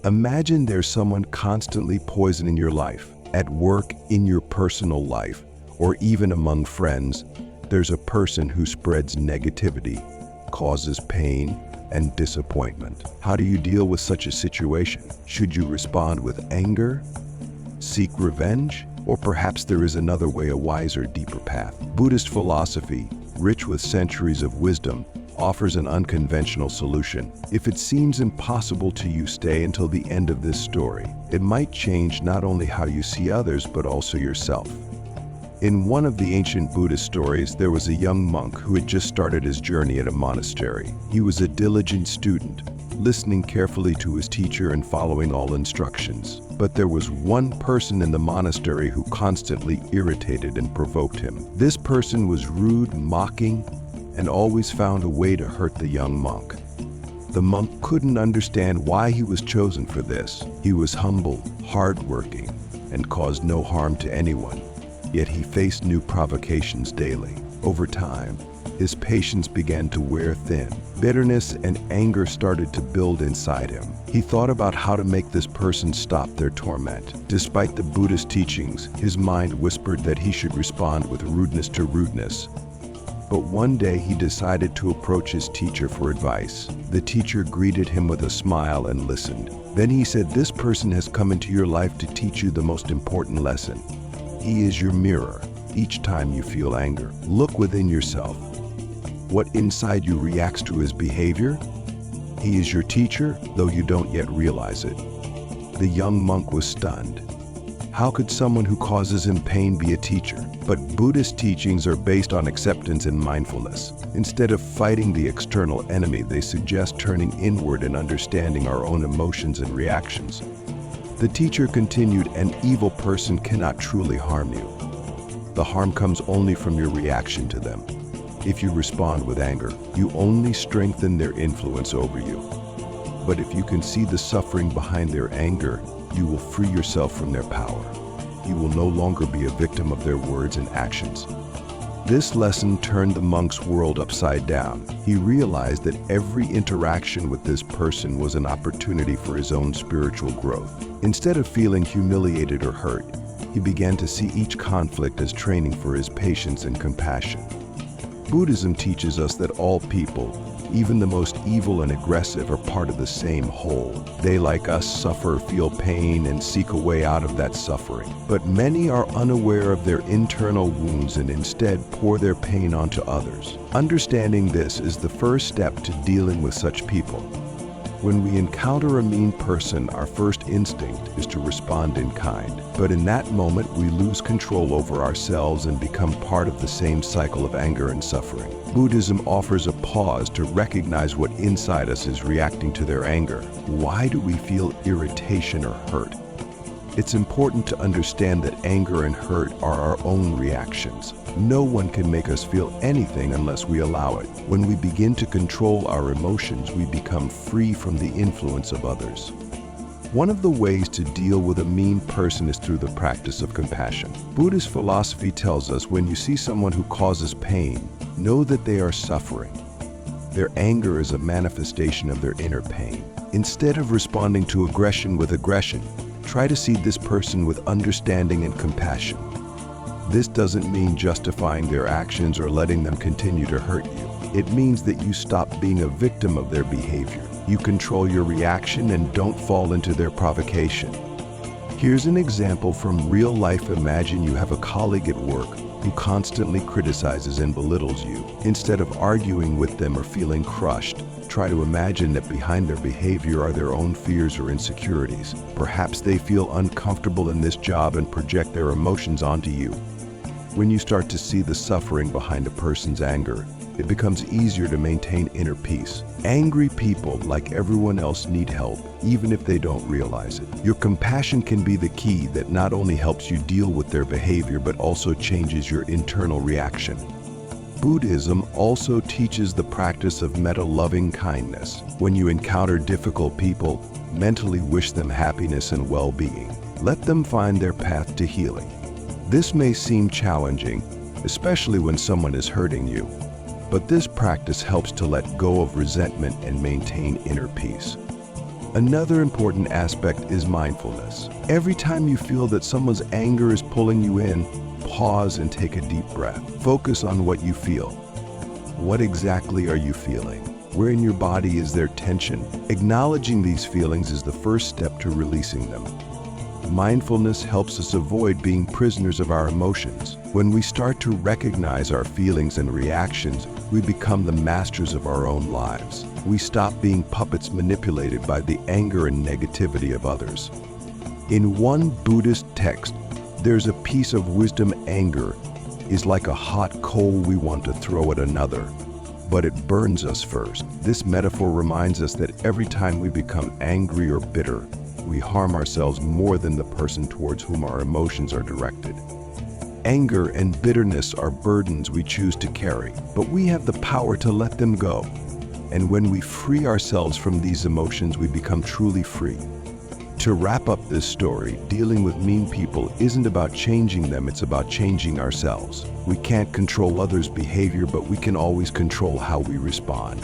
Imagine there's someone constantly poisoning your life, at work, in your personal life, or even among friends. There's a person who spreads negativity, causes pain, and disappointment. How do you deal with such a situation? Should you respond with anger, seek revenge, or perhaps there is another way, a wiser, deeper path? Buddhist philosophy, rich with centuries of wisdom, offers an unconventional solution. If it seems impossible to you, stay until the end of this story. It might change not only how you see others, but also yourself. In one of the ancient Buddhist stories, there was a young monk who had just started his journey at a monastery. He was a diligent student, listening carefully to his teacher and following all instructions. But there was one person in the monastery who constantly irritated and provoked him. This person was rude, mocking, and always found a way to hurt the young monk. The monk couldn't understand why he was chosen for this. He was humble, hardworking, and caused no harm to anyone. Yet he faced new provocations daily. Over time, his patience began to wear thin. Bitterness and anger started to build inside him. He thought about how to make this person stop their torment. Despite the Buddhist teachings, his mind whispered that he should respond with rudeness to rudeness. But one day he decided to approach his teacher for advice. The teacher greeted him with a smile and listened. Then he said, "This person has come into your life to teach you the most important lesson. He is your mirror. Each time you feel anger, look within yourself. What inside you reacts to his behavior? He is your teacher, though you don't yet realize it." The young monk was stunned. How could someone who causes him pain be a teacher? But Buddhist teachings are based on acceptance and mindfulness. Instead of fighting the external enemy, they suggest turning inward and understanding our own emotions and reactions. The teacher continued, "An evil person cannot truly harm you. The harm comes only from your reaction to them. If you respond with anger, you only strengthen their influence over you. But if you can see the suffering behind their anger, you will free yourself from their power. You will no longer be a victim of their words and actions." This lesson turned the monk's world upside down. He realized that every interaction with this person was an opportunity for his own spiritual growth. Instead of feeling humiliated or hurt, he began to see each conflict as training for his patience and compassion. Buddhism teaches us that all people, even the most evil and aggressive, are part of the same whole. They, like us, suffer, feel pain, and seek a way out of that suffering. But many are unaware of their internal wounds and instead pour their pain onto others. Understanding this is the first step to dealing with such people. When we encounter a mean person, our first instinct is to respond in kind. But in that moment, we lose control over ourselves and become part of the same cycle of anger and suffering. Buddhism offers a pause to recognize what inside us is reacting to their anger. Why do we feel irritation or hurt? It's important to understand that anger and hurt are our own reactions. No one can make us feel anything unless we allow it. When we begin to control our emotions, we become free from the influence of others. One of the ways to deal with a mean person is through the practice of compassion. Buddhist philosophy tells us when you see someone who causes pain, know that they are suffering. Their anger is a manifestation of their inner pain. Instead of responding to aggression with aggression, try to see this person with understanding and compassion. This doesn't mean justifying their actions or letting them continue to hurt you. It means that you stop being a victim of their behavior. You control your reaction and don't fall into their provocation. Here's an example from real life. Imagine you have a colleague at work who constantly criticizes and belittles you. Instead of arguing with them or feeling crushed, try to imagine that behind their behavior are their own fears or insecurities. Perhaps they feel uncomfortable in this job and project their emotions onto you. When you start to see the suffering behind a person's anger, it becomes easier to maintain inner peace. Angry people, like everyone else, need help, even if they don't realize it. Your compassion can be the key that not only helps you deal with their behavior, but also changes your internal reaction. Buddhism also teaches the practice of metta, loving kindness. When you encounter difficult people, mentally wish them happiness and well-being. Let them find their path to healing. This may seem challenging, especially when someone is hurting you, but this practice helps to let go of resentment and maintain inner peace. Another important aspect is mindfulness. Every time you feel that someone's anger is pulling you in, pause and take a deep breath. Focus on what you feel. What exactly are you feeling? Where in your body is there tension? Acknowledging these feelings is the first step to releasing them. Mindfulness helps us avoid being prisoners of our emotions. When we start to recognize our feelings and reactions, we become the masters of our own lives. We stop being puppets manipulated by the anger and negativity of others. In one Buddhist text, there's a piece of wisdom. Anger is like a hot coal we want to throw at another, but it burns us first. This metaphor reminds us that every time we become angry or bitter, we harm ourselves more than the person towards whom our emotions are directed. Anger and bitterness are burdens we choose to carry, but we have the power to let them go. And when we free ourselves from these emotions, we become truly free. To wrap up this story, dealing with mean people isn't about changing them, it's about changing ourselves. We can't control others' behavior, but we can always control how we respond.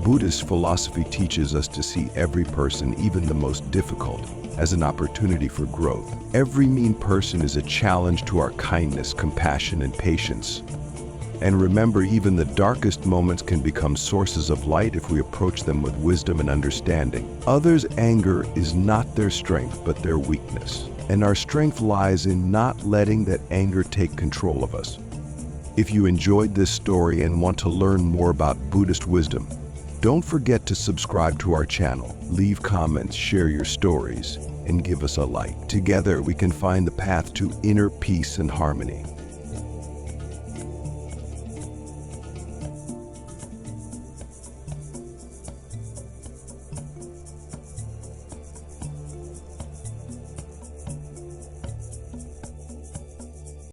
Buddhist philosophy teaches us to see every person, even the most difficult, as an opportunity for growth. Every mean person is a challenge to our kindness, compassion, and patience. And remember, even the darkest moments can become sources of light if we approach them with wisdom and understanding. Others' anger is not their strength, but their weakness. And our strength lies in not letting that anger take control of us. If you enjoyed this story and want to learn more about Buddhist wisdom, don't forget to subscribe to our channel, leave comments, share your stories, and give us a like. Together, we can find the path to inner peace and harmony.